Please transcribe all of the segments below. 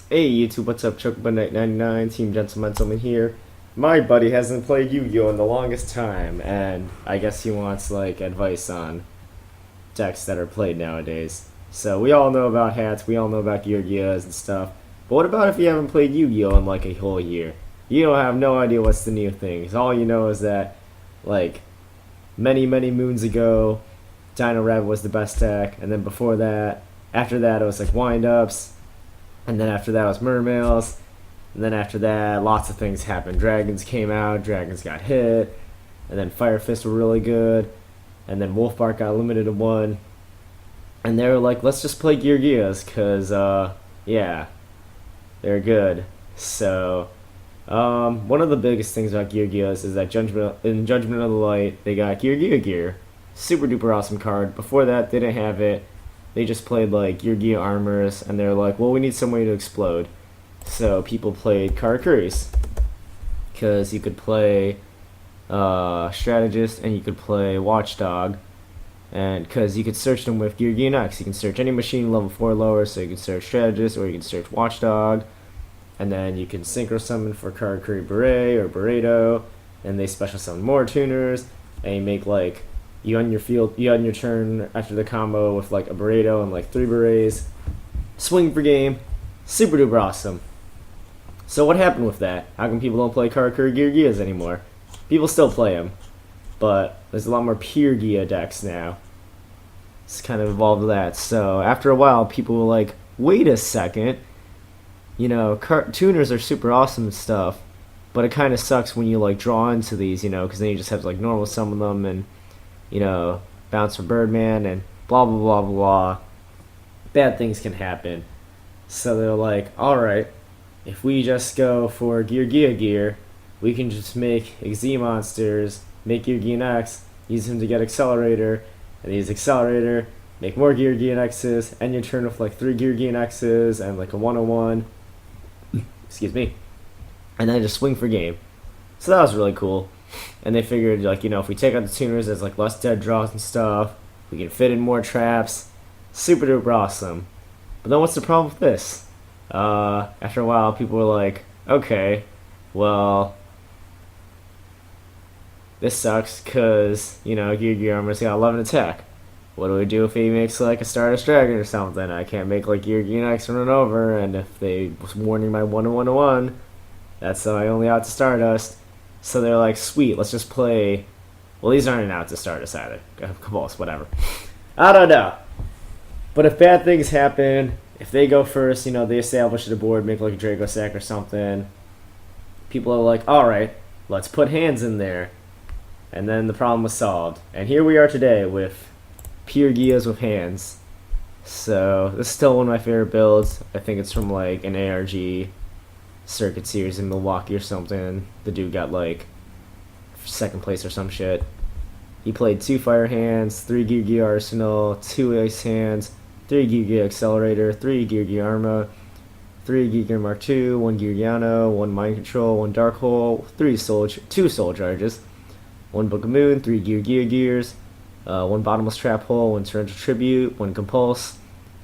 Hey YouTube, what's up? Chuckabun99, Team Gentleman here. My buddy hasn't played Yu-Gi-Oh! In the longest time, and I guess he wants like advice on decks that are played nowadays. So we all know about hats, we all know about Geargias and stuff. But what about if you haven't played Yu-Gi-Oh! In like a whole year? You don't have no idea what's the new thing. All you know is that like many moons ago, Dino Rabbit was the best deck, and then before that, after that it was like wind-ups. And then after that was Mermails. And then after that, lots of things happened. Dragons came out, Dragons got hit. And then Fire Fist were really good. And then Wolfbark got limited to one. And they were like, let's just play Geargias, because, yeah, they're good. So, one of the biggest things about Geargias is that in Judgment of the Light, they got Geargia Gear. Super duper awesome card. Before that, they didn't have it. They just played like Geargia armors, and they're like, well, we need some way to explode. So people played Karakuris, because you could play Strategist and you could play Watchdog, and because you could search them with Geargia X. You can search any machine level 4 or lower, so you can search Strategist or you can search Watchdog, and then you can synchro summon for Karakuri Beret or Burrito, and they special summon more tuners, and you make like you on your turn after the combo with like a burrito and like 3 berets. Swing for game. Super duper awesome. So what happened with that? How come people don't play Karakuri Geargias anymore? People still play them, but there's a lot more pure Gia decks now. It's kind of evolved to that. So after a while, people were like, wait a second. You know, tuners are super awesome and stuff, but it kind of sucks when you like draw into these, you know, because then you just have to like normal summon them and, you know, bounce for Birdman and blah blah blah blah blah. Bad things can happen. So they're like, alright, if we just go for Geargia Gear, we can just make Z monsters, make Geargia X, use him to get Accelerator, and use Accelerator, make more Geargia X's, end your turn with like 3 Geargia X's and like a 101. Excuse me. And then just swing for game. So that was really cool. And they figured, like, you know, if we take out the tuners, there's like less dead draws and stuff. We can fit in more traps. Super duper awesome. But then what's the problem with this? After a while, people were like, okay, well, this sucks because, you know, Geargia Armor's got 11 attack. What do we do if he makes like a Stardust Dragon or something? I can't make like Geargia X run over, and if they was warning my 1-1-1, that's I only out to Stardust. So they're like, sweet, let's just play. Well, these aren't out to Stardust either. Cabals, whatever. I don't know. But if bad things happen, if they go first, you know, they establish the board, make like a Draco Sack or something, people are like, alright, let's put hands in there. And then the problem was solved. And here we are today with pure Gias with hands. So this is still one of my favorite builds. I think it's from like an ARG circuit series in Milwaukee or something. The dude got like 2nd place or some shit. He played 2 fire hands, 3 Geargia Arsenal, 2 ice hands, 3 Geargia Accelerator, 3 Geargia Arma, 3 Geargia Mark II, 1 Geargiano, 1 Mind Control, 1 Dark Hole, 2 Soul Charges, 1 Book of Moon, 3 Geargia Gears, 1 Bottomless Trap Hole, 1 Torrential Tribute, 1 Compulse,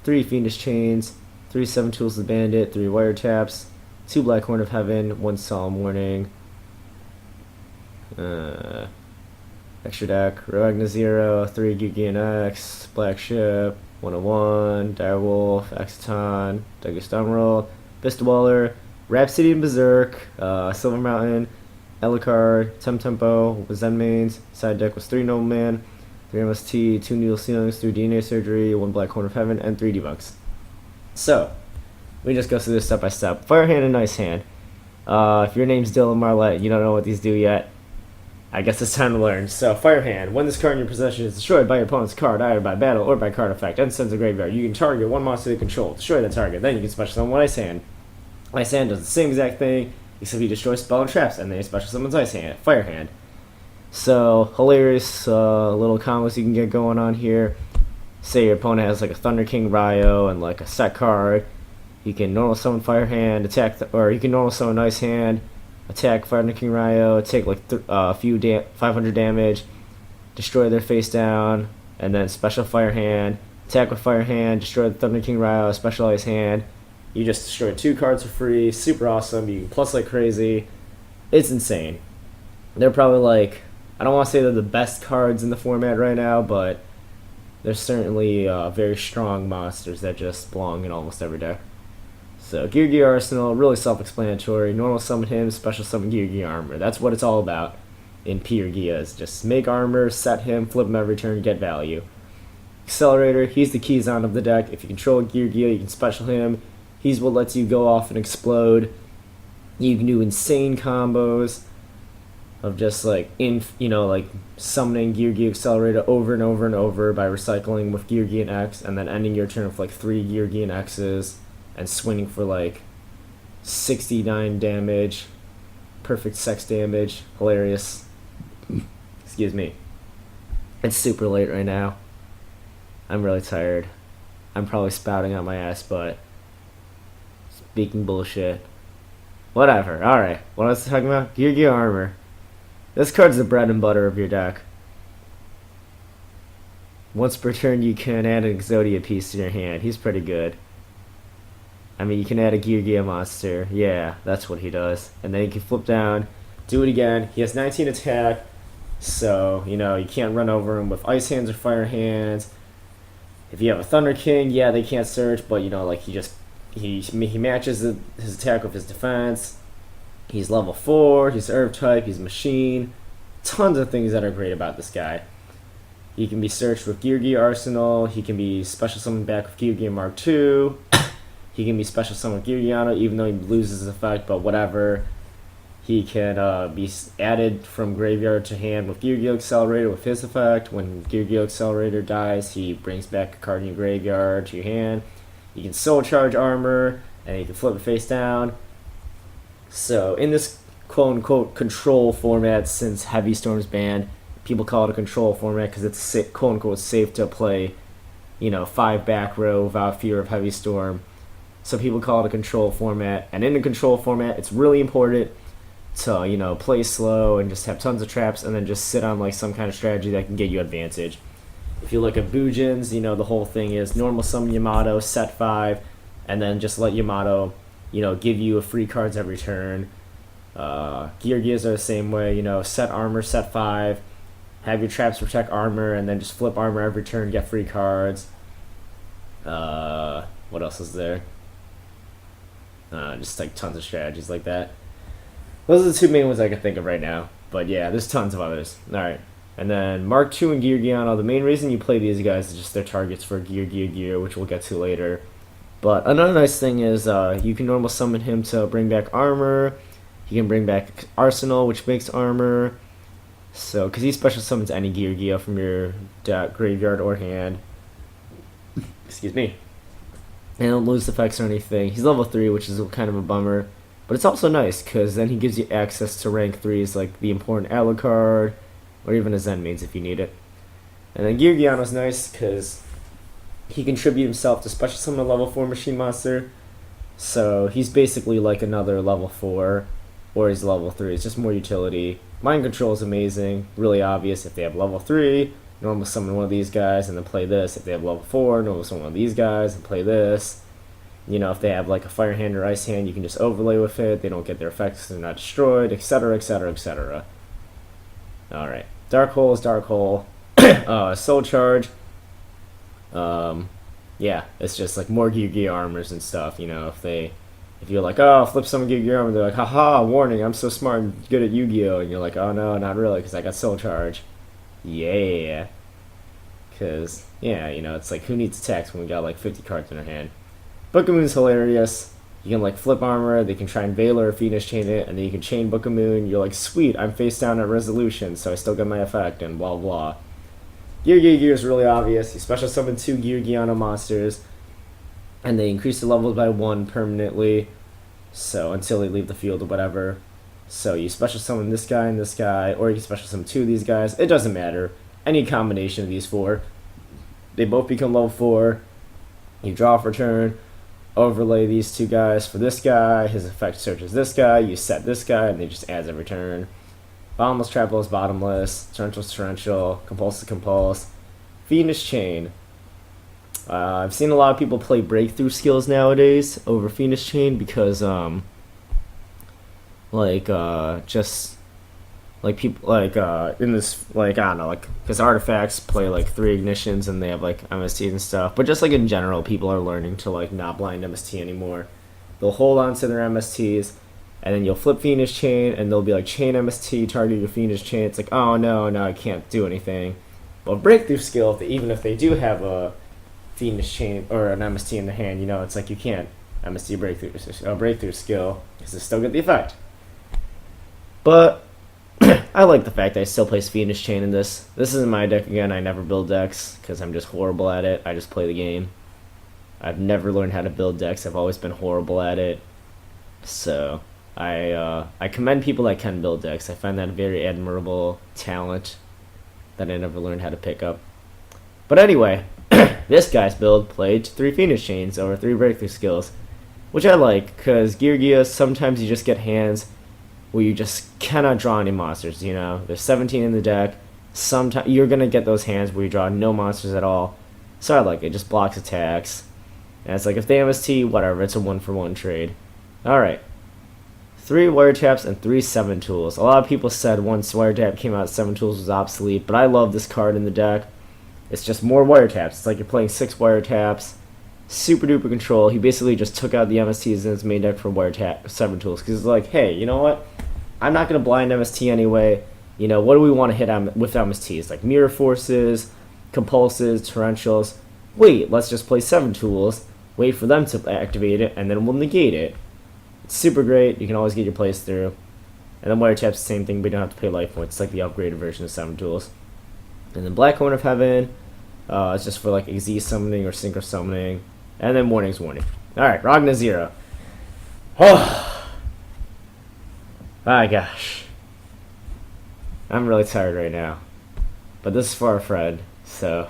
3 Fiendish Chains, 3 Seven Tools of the Bandit, 3 Wiretaps, 2 Black Horn of Heaven, 1 Solemn Warning, extra deck, Ragna 0, 3 Geargia X, Black Ship, 101, Direwolf, Exciton, Douglas Emerald, Fist Dweller, Rhapsody and Berserk, Silver Mountain, Elicard, Tempo, Zen Mains. Side deck was 3 Nobleman, 3 MST, 2 Needle Ceilings, 3 DNA Surgery, 1 Black Horn of Heaven, and 3 Debunks. So, we just go through this step by step. Fire Hand and Ice Hand. If your name's Dylan Marlette and you don't know what these do yet, I guess it's time to learn. So, Fire Hand. When this card in your possession is destroyed by your opponent's card, either by battle or by card effect, and sends a graveyard, you can target 1 monster you control. Destroy that target. Then you can special summon 1 Ice Hand. Ice Hand does the same exact thing, except you destroy spell and traps, and then you special summons Ice Hand. Fire Hand. So, hilarious little combos you can get going on here. Say your opponent has like a Thunder King Ryo and like a set card. You can normal summon Fire Hand, attack, or you can normal summon Ice Hand, attack Thunder King Ryo, take like 500 damage, destroy their face down, and then special Fire Hand, attack with Fire Hand, destroy the Thunder King Ryo, special Ice Hand, You just destroy 2 cards for free. Super awesome. You can plus like crazy. It's insane. They're probably like, I don't want to say they're the best cards in the format right now, but they're certainly very strong monsters that just belong in almost every deck. So Geargia Arsenal, really self-explanatory. Normal summon him, special summon Geargia armor. That's what it's all about in Pure Gias. Just make armor, set him, flip him every turn, get value. Accelerator, he's the Keyzon of the deck. If you control Geargia, you can special him. He's what lets you go off and explode. You can do insane combos of just like like summoning Geargia Accelerator over and over and over by recycling with Geargia and X, and then ending your turn with like 3 Geargia and X's and swinging for like 69 damage, perfect sex damage, hilarious. Excuse me. It's super late right now. I'm really tired. I'm probably spouting out my ass, but speaking bullshit. Whatever. Alright. What was I talking about? Geargia armor. This card's the bread and butter of your deck. Once per turn, you can add an Exodia piece to your hand. He's pretty good. I mean, you can add a Geargia monster. Yeah, that's what he does. And then you can flip down, do it again. He has 19 attack, so, you can't run over him with Ice Hands or Fire Hands. If you have a Thunder King, yeah, they can't search, but, he matches his attack with his defense. He's level 4, he's Herb type, he's Machine. Tons of things that are great about this guy. He can be searched with Geargia Arsenal, he can be special summoned back with Geargia Mark II, he can be special summoned with Geargiano even though he loses his effect, but whatever. He can be added from graveyard to hand with Geargia Accelerator with his effect. When Geargia Accelerator dies, he brings back a card in your graveyard to your hand. You can soul charge armor, and you can flip it face down. So in this quote-unquote control format, since Heavy Storm's banned, people call it a control format because it's quote-unquote safe to play, 5 back row without fear of Heavy Storm. So people call it a control format. And in the control format, it's really important to, play slow and just have tons of traps and then just sit on like some kind of strategy that can get you advantage. If you look at Bujins, the whole thing is normal summon Yamato, set 5, and then just let Yamato give you a free cards every turn. Geargias are the same way, set armor, set 5, have your traps protect armor, and then just flip armor every turn, get free cards. What else is there? Just like tons of strategies like that. Those are the 2 main ones I can think of right now. But yeah, there's tons of others. Alright. And then Mark II and Geargiano, the main reason you play these guys is just their targets for Gear, which we'll get to later. But another nice thing is you can normal summon him to bring back armor. He can bring back Arsenal, which makes armor. So, because he special summons any Geargia from your graveyard or hand. Excuse me. And don't lose effects or anything. He's level 3, which is kind of a bummer. But it's also nice, because then he gives you access to rank 3s, like the important Alucard, or even a Zen Mains if you need it. And then Geargiano's nice, because he can tribute himself to special summon a level 4 machine monster. So he's basically like another level 4, or he's level 3. It's just more utility. Mind control is amazing, really obvious. If they have level 3, normal summon one of these guys and then play this. If they have level 4, normal summon one of these guys and play this. If they have like a Fire Hand or Ice Hand, you can just overlay with it. They don't get their effects, they're not destroyed, etc., etc., etc. Alright. Dark Hole is Dark Hole. Soul Charge. Yeah, it's just like more Geargia armors and stuff, if you're like, oh, I'll flip some Geargia armor, they're like, haha, warning, I'm so smart and good at Yu-Gi-Oh! And you're like, oh no, not really, because I got Soul Charge. Yeah. Because, yeah, it's like, who needs attacks when we got like 50 cards in our hand? Book of Moon's hilarious. You can like flip armor, they can try and Veiler or Phoenix chain it, and then you can chain Book of Moon. You're like, sweet, I'm face down at resolution, so I still get my effect, and blah blah. Gear is really obvious. You special summon 2 Geargiano monsters, and they increase the levels by 1 permanently, so until they leave the field or whatever. So you special summon this guy, or you can special summon 2 of these guys. It doesn't matter. Any combination of these 4. They both become level 4. You draw for turn. Overlay these 2 guys for this guy, his effect searches this guy, you set this guy, and they just adds every turn. Bottomless, Trapless, Bottomless, Torrential, Compulse, Compulse. Phoenix Chain. I've seen a lot of people play breakthrough skills nowadays over Phoenix Chain because just like people in this, like, I don't know, like, because artifacts play like 3 ignitions and they have like MSTs and stuff, but just like in general, people are learning to like not blind MST anymore. They'll hold on to their MSTs, and then you'll flip Phoenix Chain and they'll be like chain MST, target your Phoenix Chain. It's like, oh no, I can't do anything. But breakthrough skill, even if they do have a Phoenix Chain or an MST in the hand, you know, it's like you can't MST breakthrough skill because they still get the effect. But I like the fact that I still place Phoenix Chain in this. This isn't my deck again. I never build decks because I'm just horrible at it. I just play the game. I've never learned how to build decks. I've always been horrible at it. So I commend people that can build decks. I find that a very admirable talent that I never learned how to pick up. But anyway, this guy's build played 3 Phoenix Chains over 3 breakthrough skills, which I like because Geargia, sometimes you just get hands where you just cannot draw any monsters. You know, there's 17 in the deck. Sometimes you're gonna get those hands where you draw no monsters at all. So I like it. Just blocks attacks. And it's like if they MST, whatever. It's a 1-for-1 trade. All right. 3 wiretaps and 3 7 tools. A lot of people said once wiretap came out, 7 tools was obsolete, but I love this card in the deck. It's just more wiretaps. It's like you're playing 6 wiretaps. Super duper control. He basically just took out the MSTs in his main deck for wiretap 7 tools because it's like, hey, you know what? I'm not gonna blind MST anyway. You know, what do we want to hit with MSTs? Like mirror forces, compulses, torrentials. Wait, let's just play 7 tools. Wait for them to activate it, and then we'll negate it. It's super great. You can always get your plays through. And then wiretap's the same thing, but you don't have to pay life points. It's like the upgraded version of 7 tools. And then Black Horn of Heaven. It's just for like XZ summoning or synchro summoning. And then Warning. Alright, Ragna 0. Oh my gosh. I'm really tired right now. But this is for our friend, so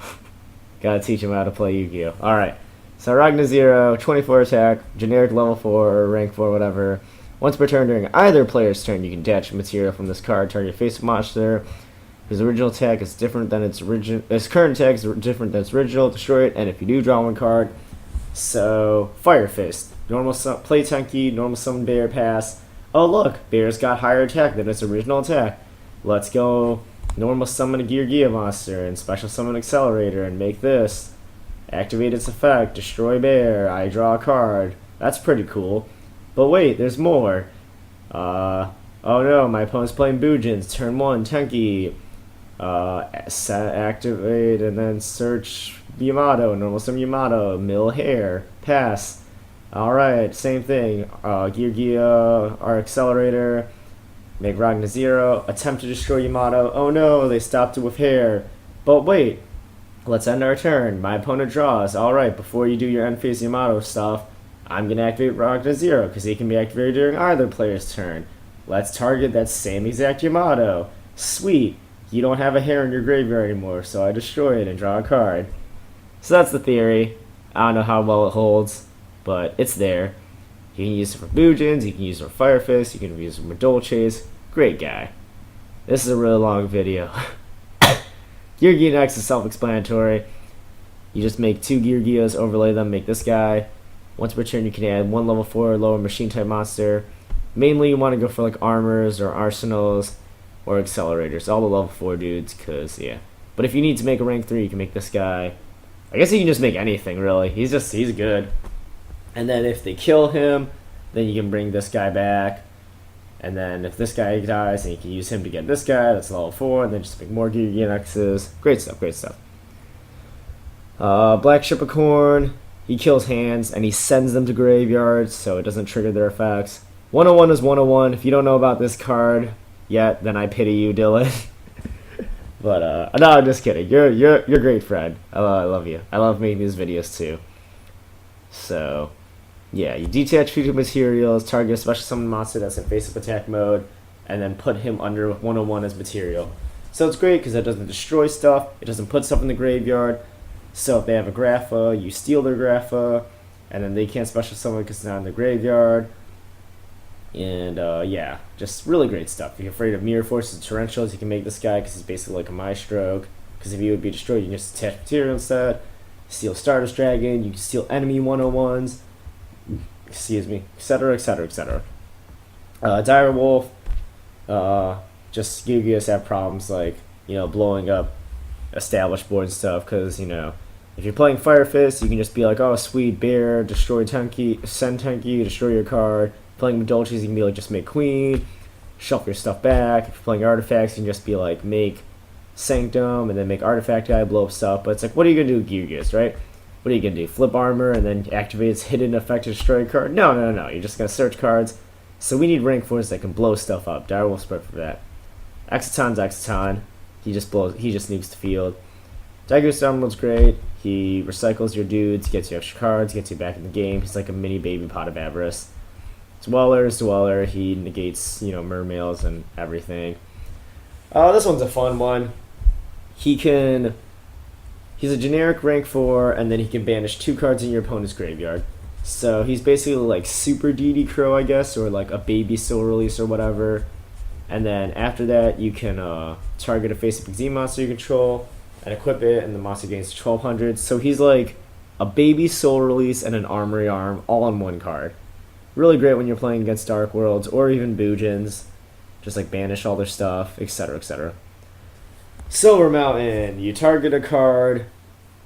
gotta teach him how to play Yu-Gi-Oh! Alright. So Ragna 0, 24 attack, generic level 4 or rank 4, whatever. Once per turn during either player's turn, you can detach material from this card, target face monster. His original attack is different than its current attack is different than its original. Destroy it, and if you do, draw 1 card. So Fire Fist, normal play Tenki, normal summon Bear, pass. Oh look, Bear's got higher attack than its original attack. Let's go normal summon a Geargia monster and special summon Accelerator and make this. Activate its effect, destroy Bear, I draw a card. That's pretty cool. But wait, there's more. Oh no, my opponent's playing Bujins. Turn 1, Tenki. Activate and then search Yamato, normal summon Yamato, mill hair, pass. Alright, same thing. Geargia, our Accelerator, make Ragna 0, attempt to destroy Yamato. Oh no, they stopped it with hair. But wait, let's end our turn. My opponent draws. Alright, before you do your end phase Yamato stuff, I'm going to activate Ragna 0 because he can be activated during either player's turn. Let's target that same exact Yamato. Sweet. You don't have a hair in your graveyard anymore, so I destroy it and draw a card. So that's the theory. I don't know how well it holds, but it's there. You can use it for Bujins, you can use it for Fire Fist, you can use it for Dolces. Great guy. This is a really long video. Geargia next is self-explanatory. You just make 2 Geargias, overlay them, make this guy. Once per turn, you can add 1 level 4 lower machine type monster. Mainly, you want to go for like armors or arsenals or accelerators, all the level 4 dudes, cause yeah. But if you need to make a rank 3, you can make this guy. I guess you can just make anything really. He's good. And then if they kill him, then you can bring this guy back. And then if this guy dies, then you can use him to get this guy. That's level 4, and then just make more Geargia Nexus. Great stuff. Black Shipicorn. He kills hands and he sends them to graveyards, so it doesn't trigger their effects. 101 is 101. If you don't know about this card yet, then I pity you, Dylan. But no, I'm just kidding. You're a great friend. I love you. I love making these videos too. So yeah, you detach future materials, target a special summon monster that's in face-up attack mode, and then put him under 101 as material. So it's great because it doesn't destroy stuff. It doesn't put stuff in the graveyard. So if they have a Grapha, you steal their Grapha, and then they can't special summon because it's not in the graveyard. And yeah, just really great stuff. If you're afraid of mirror forces and torrentials, you can make this guy because he's basically like a Maestro. Because if he would be destroyed, you can just attach material instead. steal Stardust Dragon, you can steal enemy 101s, excuse me, etc., etc., etc. Dire Wolf, just Geargias have problems like, blowing up established board and stuff, because, if you're playing Fire Fist, you can just be like, oh, sweet, bear, destroy Tenki, send Tenki, destroy your card. Playing Madolches, you can be like, just make queen, shuffle your stuff back. If you're playing artifacts, you can just be like, make Sanctum, and then make artifact guy, blow up stuff. But it's like, what are you going to do with Geargias, right? What are you going to do? Flip armor and then activate its hidden effect to destroy a card? No, no, no, no. You're just going to search cards. So we need rank 4s that can blow stuff up. Dire Wolf's perfect for that. Exciton's Exciton. He just nukes the field. Tiger's Emerald's great. He recycles your dudes, gets you extra cards, gets you back in the game. He's like a mini baby Pot of Avarice. Dweller. He negates, mermails and everything. This one's a fun one. He's a generic rank 4, and then he can banish 2 cards in your opponent's graveyard. So he's basically like Super DD Crow, I guess, or like a baby soul release or whatever. And then after that, you can target a face-up Z monster you control and equip it, and the monster gains 1200. So he's like a baby soul release and an armory arm all on one card. Really great when you're playing against Dark Worlds or even Boojins. Just like banish all their stuff, etc., etc. Silver Mountain. You target a card,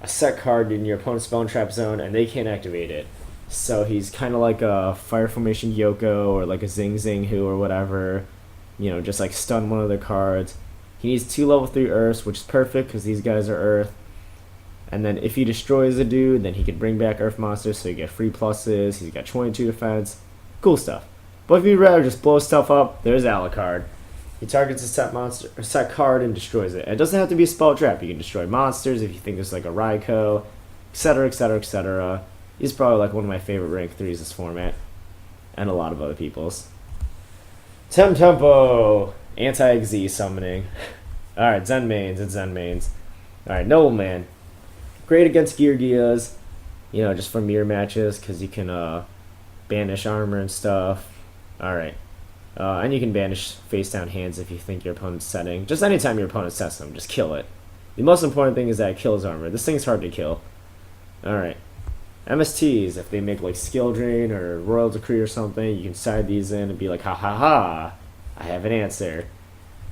a set card in your opponent's spell and trap zone, and they can't activate it. So he's kind of like a Fire Formation Yoko or like a Zing Zing Who or whatever. Just like stun one of their cards. He needs 2 level 3 Earths, which is perfect because these guys are Earth. And then if he destroys a dude, then he can bring back Earth monsters, so you get free pluses. He's got 22 defense. Cool stuff. But if you'd rather just blow stuff up, there's Alucard. He targets a set card and destroys it. And it doesn't have to be a spell trap. You can destroy monsters if you think there's like a Raikou, etc., etc., etc. He's probably like one of my favorite rank 3s this format. And a lot of other people's. Tempo! Anti-Z summoning. Alright, Zen mains. It's Zen mains. Alright, Nobleman. Great against Geargias. Just for mirror matches, because you can banish armor and stuff. Alright. And you can banish face-down hands if you think your opponent's setting. Just anytime your opponent sets them, just kill it. The most important thing is that it kills armor. This thing's hard to kill. Alright. MSTs, if they make like Skill Drain or Royal Decree or something, you can side these in and be like, ha ha ha, I have an answer.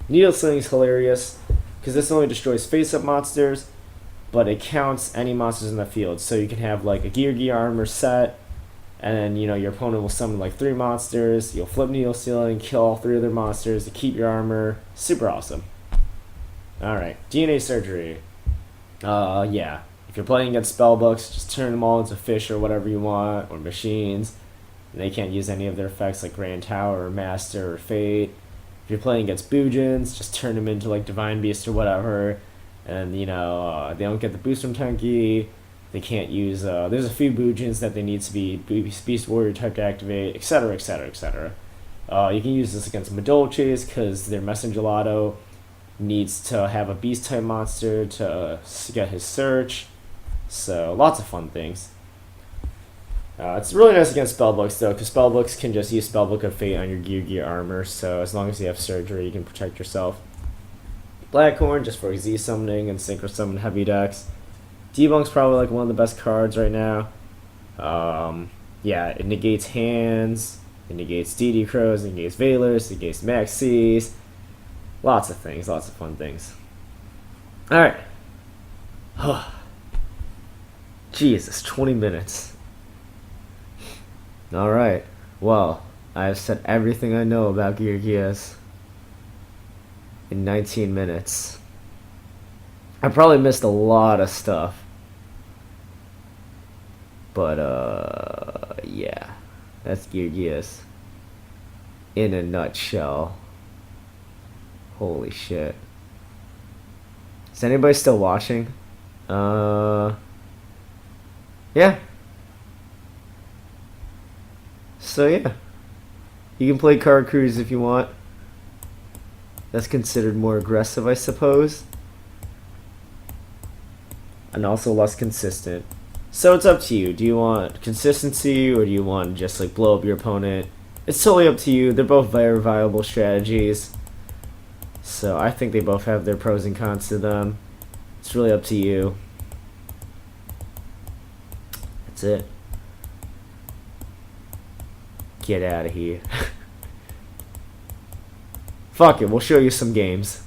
Needle Sling's hilarious, because this only destroys face-up monsters, but it counts any monsters in the field. So you can have like a Geargia armor set, and then your opponent will summon like 3 monsters. You'll flip Needle Sling, kill all 3 other monsters to keep your armor. Super awesome. Alright, DNA Surgery. Yeah. If you're playing against spellbooks, just turn them all into fish or whatever you want, or machines. And they can't use any of their effects like Grand Tower or Master or Fate. If you're playing against Boojins, just turn them into like Divine Beast or whatever. And they don't get the boost from Tenki. They can't use there's a few Boojins that they need to be Beast Warrior type to activate, etc., etc., etc. You can use this against Madolches because their Messengelato needs to have a beast type monster to get his search. So lots of fun things. It's really nice against spellbooks though, because spellbooks can just use Spellbook of Fate on your Geargia armor. So as long as you have surgery, you can protect yourself. Blackhorn just for Z summoning and synchro summon heavy decks. Debunk's probably like one of the best cards right now. Yeah, it negates hands, it negates DD Crows, it negates Veilers, it negates Maxis. Lots of things, lots of fun things. Alright. Jesus, 20 minutes. Alright, well, I've said everything I know about Geargias in 19 minutes. I probably missed a lot of stuff. But, yeah. That's Geargias in a nutshell. Holy shit. Is anybody still watching? Yeah. So yeah. You can play Card Cruise if you want. That's considered more aggressive, I suppose. And also less consistent. So it's up to you. Do you want consistency or do you want to just like blow up your opponent? It's totally up to you. They're both very viable strategies. So I think they both have their pros and cons to them. It's really up to you. That's it. Get out of here. Fuck it, we'll show you some games.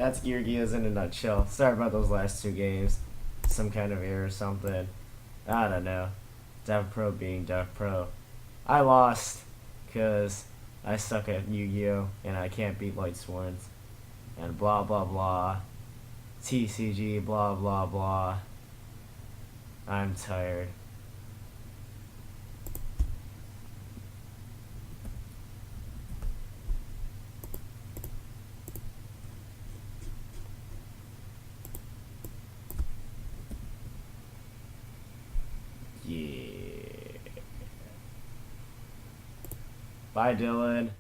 That's Geargia's in a nutshell. Sorry about those last 2 games. Some kind of error or something. I don't know. Dev Pro being Dev Pro. I lost because I suck at Yu-Gi-Oh! And I can't beat Lightsworns. And blah blah blah. TCG blah blah blah. I'm tired. Yeah. Bye, Dylan.